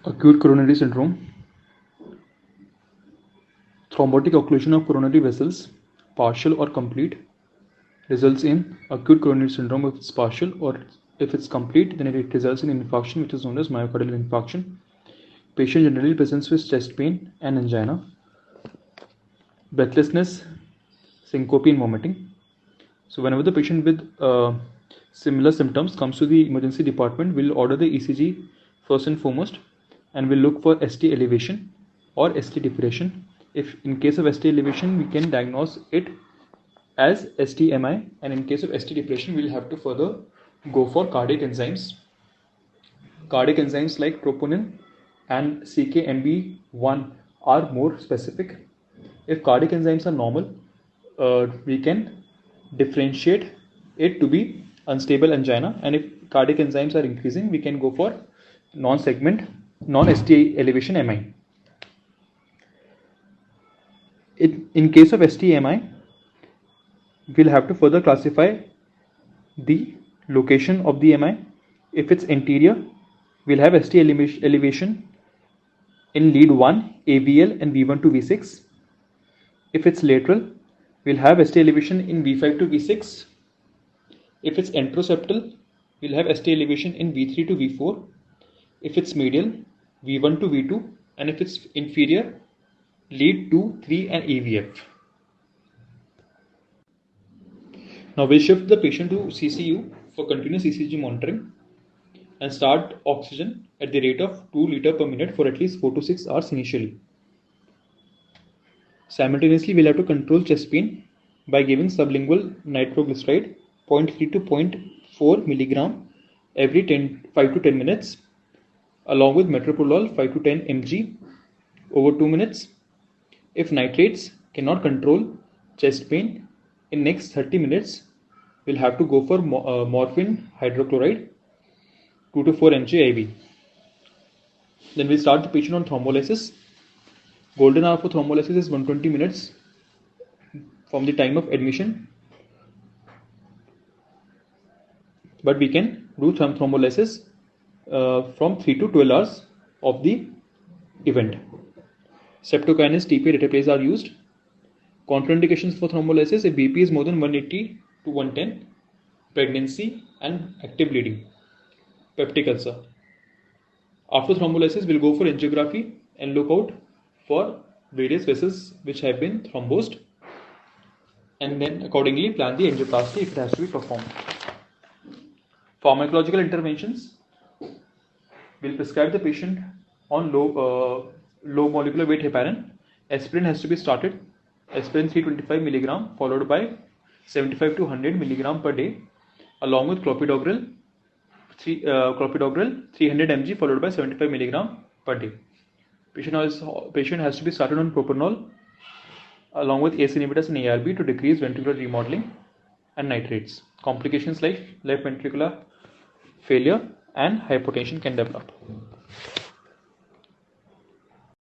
Acute coronary syndrome, thrombotic occlusion of coronary vessels, partial or complete, results in acute coronary syndrome if it's partial, or if it's complete, then it results in infarction, which is known as myocardial infarction. Patient generally presents with chest pain and angina, breathlessness, syncope and vomiting. So whenever the patient with similar symptoms comes to the emergency department, we'll order the ECG first and foremost, and we'll look for ST elevation or ST depression. If in case of ST elevation, we can diagnose it as STMI, and in case of ST depression, we'll have to further go for cardiac enzymes. Cardiac enzymes like troponin and CKMB1 are more specific. If cardiac enzymes are normal, we can differentiate it to be unstable angina, and if cardiac enzymes are increasing, we can go for non-ST elevation MI. In case of STMI, we'll have to further classify the location of the MI. If it's anterior, we'll have ST elevation in lead 1, AVL and V1 to V6. If it's lateral, we'll have ST elevation in V5 to V6. If it's anteroseptal, we'll have ST elevation in V3 to V4. If it's medial, V1 to V2, and if it's inferior, lead 2, 3 and AVF. Now we'll shift the patient to CCU for continuous ECG monitoring and start oxygen at the rate of 2 liters per minute for at least 4 to 6 hours initially. Simultaneously, we'll have to control chest pain by giving sublingual nitroglyceride 0.3 to 0.4 milligram every 5 to 10 minutes, along with metoprolol 5 to 10 mg over 2 minutes. If nitrates cannot control chest pain in next 30 minutes, we'll have to go for morphine hydrochloride 2 to 4 mg IV. Then we'll start the patient on thrombolysis. Golden hour for thrombolysis is 120 minutes from the time of admission, but we can do thrombolysis from 3 to 12 hours of the event. Septokinase TP reteplase are used. Contraindications for thrombolysis: if BP is more than 180 to 110, pregnancy and active bleeding, peptic ulcer. After thrombolysis, we'll go for angiography and look out for various vessels which have been thrombosed, and then accordingly plan the angioplasty if it has to be performed. Pharmacological interventions: we'll prescribe the patient on low molecular weight heparin. Aspirin has to be started. Aspirin 325 mg followed by 75 to 100 mg per day, along with clopidogrel 300 mg followed by 75 mg per day. Patient has to be started on propranolol along with ACE inhibitors and ARB to decrease ventricular remodeling and nitrates. Complications like left ventricular failure and hypotension can develop.